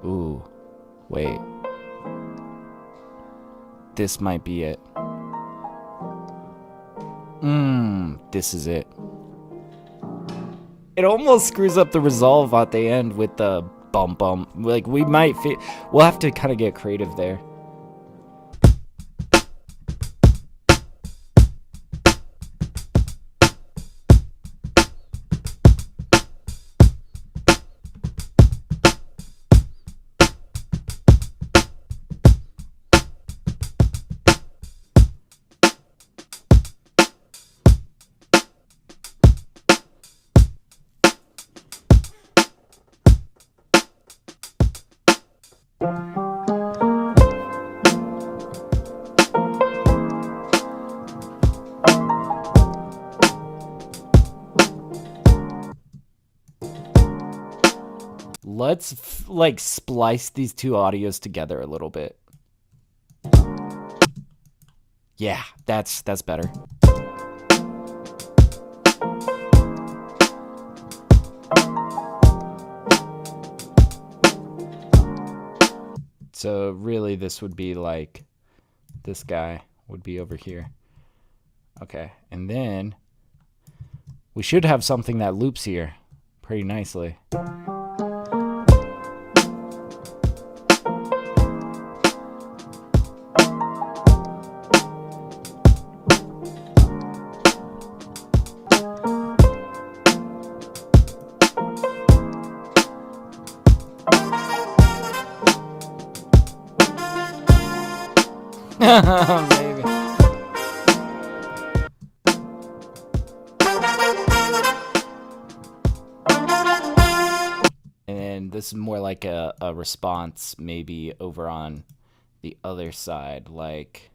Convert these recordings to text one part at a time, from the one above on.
Ooh, wait. This might be it. This is it. It almost screws up the resolve at the end with the bum bum. Like, we'll have to kind of get creative there. Let's like splice these two audios together a little bit. Yeah, that's better. So really this would be like, this guy would be over here. Okay, and then we should have something that loops here pretty nicely. Maybe. And this is more like a response, maybe over on the other side, like.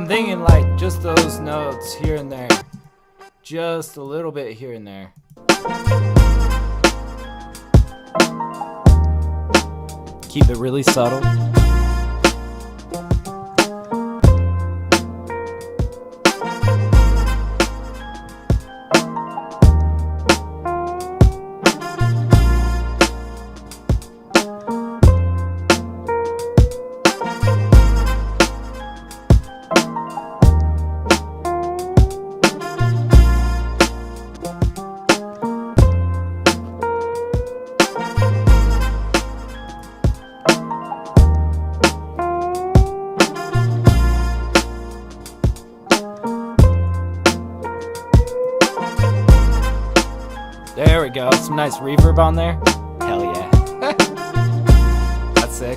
Thinking like just those notes here and there, just a little bit here and there. Keep it really subtle. There we go, some nice reverb on there. Hell yeah. That's sick.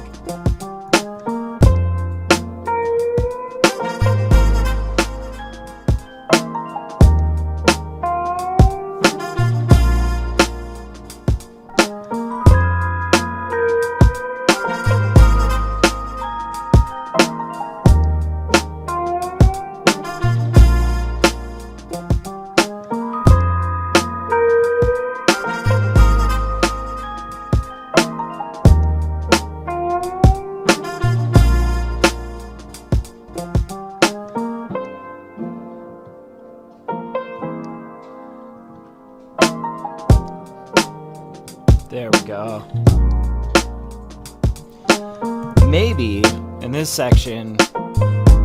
go. Maybe in this section,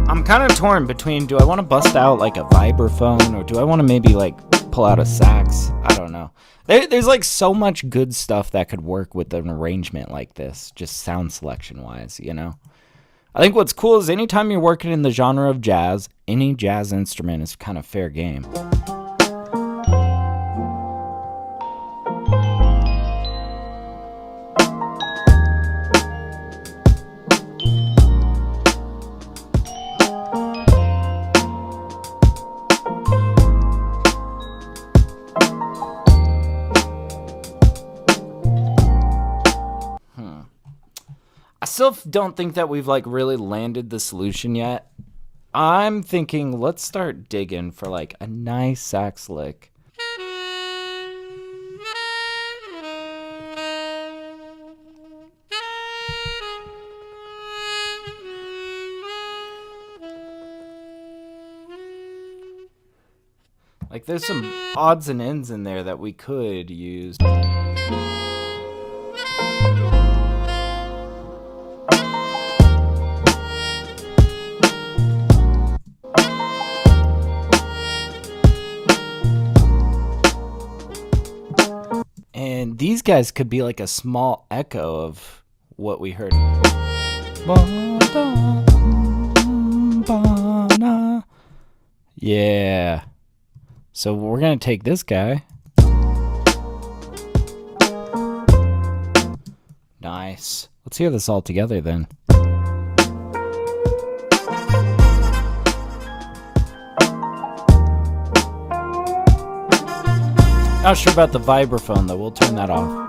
I'm kind of torn between, do I want to bust out like a vibraphone, or do I want to maybe like pull out a sax? I don't know. There's like so much good stuff that could work with an arrangement like this, just sound selection wise, you know? I think what's cool is anytime you're working in the genre of jazz, any jazz instrument is kind of fair game. I still don't think that we've like really landed the solution yet. I'm thinking let's start digging for like a nice sax lick. Like there's some odds and ends in there that we could use. And these guys could be like a small echo of what we heard. Yeah. So we're going to take this guy. Nice. Let's hear this all together then. Not sure about the vibraphone though. We'll turn that off.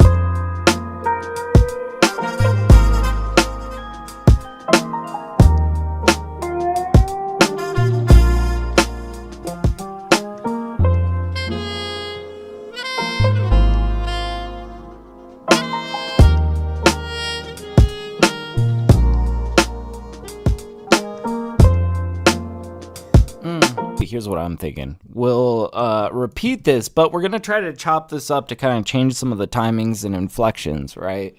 Here's what I'm thinking. We'll repeat this, but we're going to try to chop this up to kind of change some of the timings and inflections, right?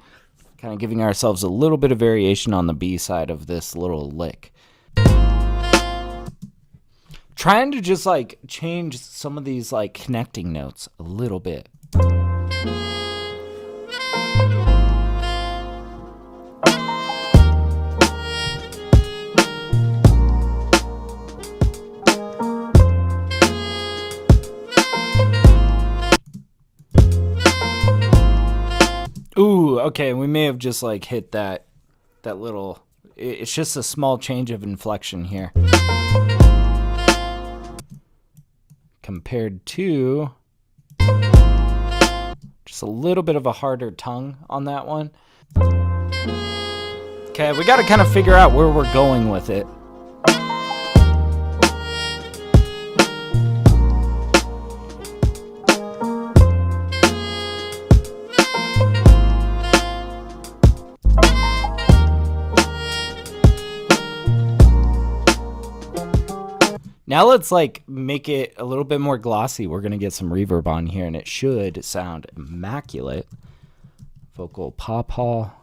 Kind of giving ourselves a little bit of variation on the B side of this little lick. Trying to just like change some of these like connecting notes a little bit. Ooh, okay, we may have just like hit that little, it's just a small change of inflection here. Compared to just a little bit of a harder tongue on that one. Okay, we gotta kind of figure out where we're going with it. Now let's like make it a little bit more glossy. We're going to get some reverb on here and it should sound immaculate. Vocal pop hall.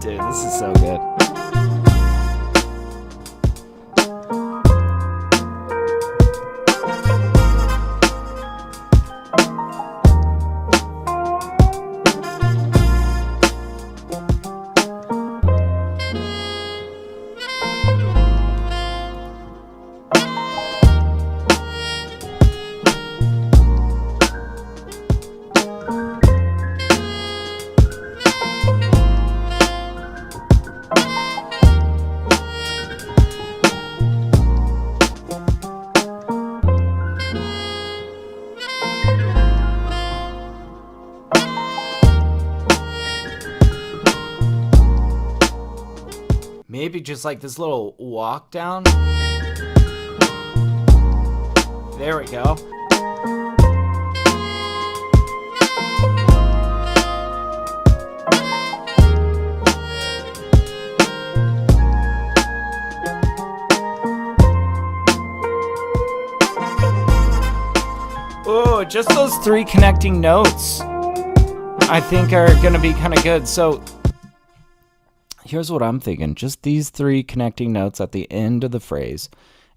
Dude, this is so good. maybe just like this little walk down. There we go. Oh, just those 3 connecting notes I think are gonna be kind of good. So here's what I'm thinking. Just these 3 connecting notes at the end of the phrase.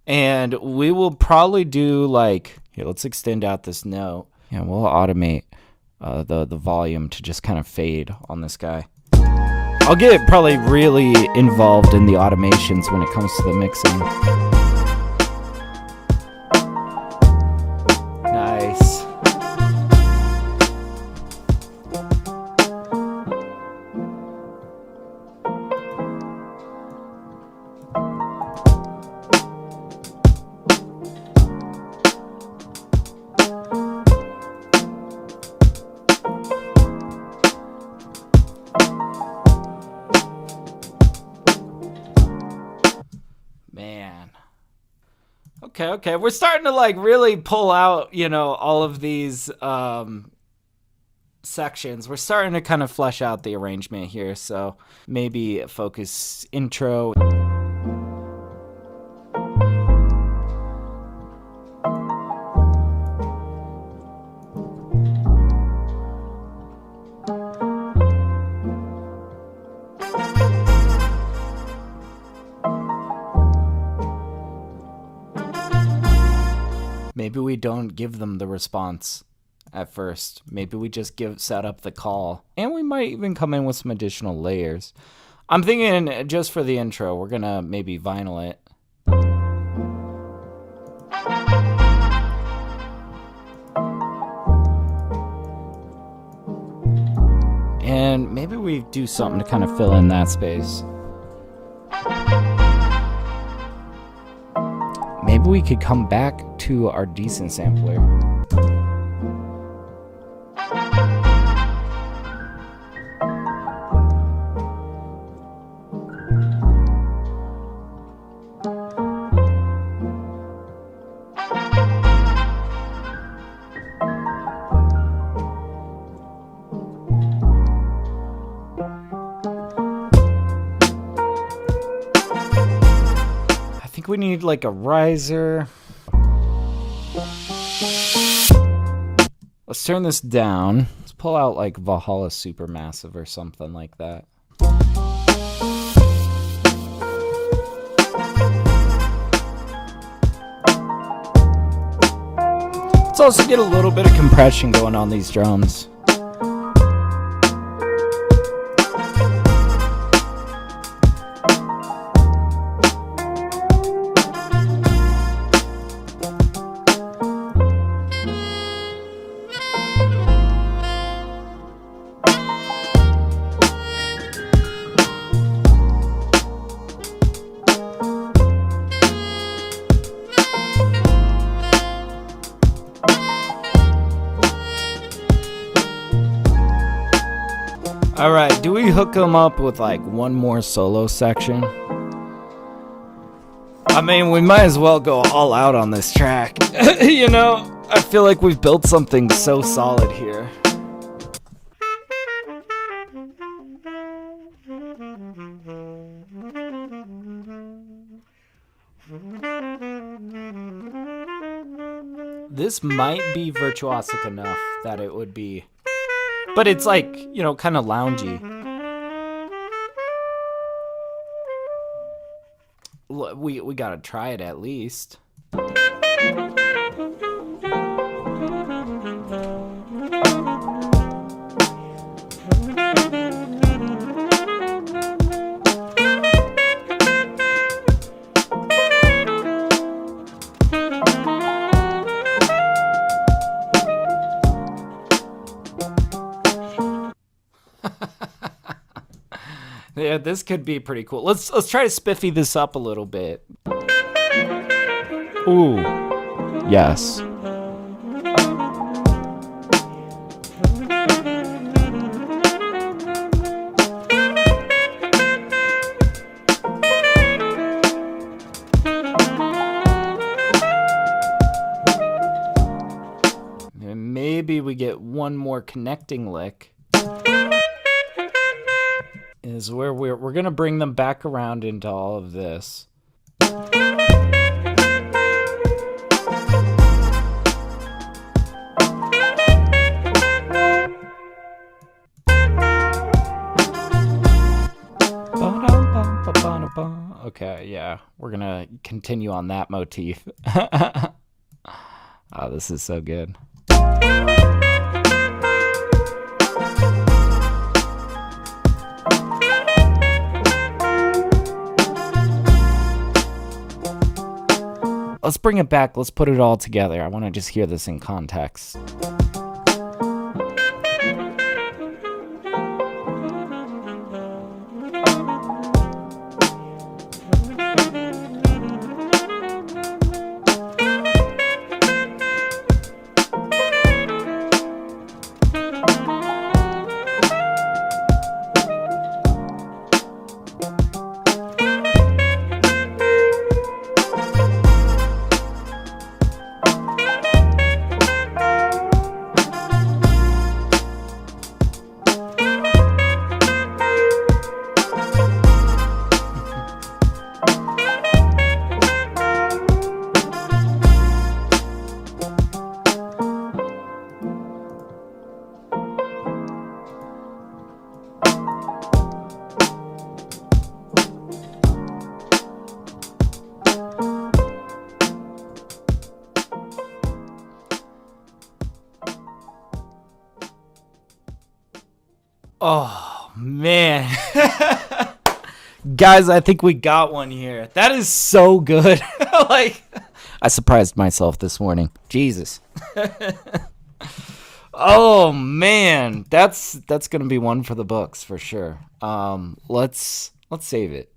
And we will probably do like, here, let's extend out this note. Yeah, we'll automate the volume to just kind of fade on this guy. I'll get probably really involved in the automations when it comes to the mixing. Nice. Man. Okay. We're starting to like really pull out, you know, all of these sections. We're starting to kind of flesh out the arrangement here. So maybe focus intro. Maybe we don't give them the response at first. Maybe we just set up the call. And we might even come in with some additional layers. I'm thinking just for the intro, we're gonna maybe vinyl it. And maybe we do something to kind of fill in that space. Maybe we could come back to our decent sampler. We need like a riser. Let's turn this down. Let's pull out like Valhalla Supermassive or something like that. Let's also get a little bit of compression going on these drums. All right, do we hook them up with like one more solo section? I mean, we might as well go all out on this track. You know, I feel like we've built something so solid here. This might be virtuosic enough that it would be, but it's like, you know, kind of loungy. We gotta try it at least. Yeah, this could be pretty cool. Let's try to spiffy this up a little bit. Ooh. Yes. maybe we get one more connecting lick is where we're going to bring them back around into all of this. Okay, yeah, we're gonna continue on that motif. Oh, this is so good. Let's bring it back. Let's put it all together. I want to just hear this in context. Oh, man. Guys, I think we got one here. That is so good. Like, I surprised myself this morning. Jesus. Oh, man. That's going to be one for the books for sure. Let's save it.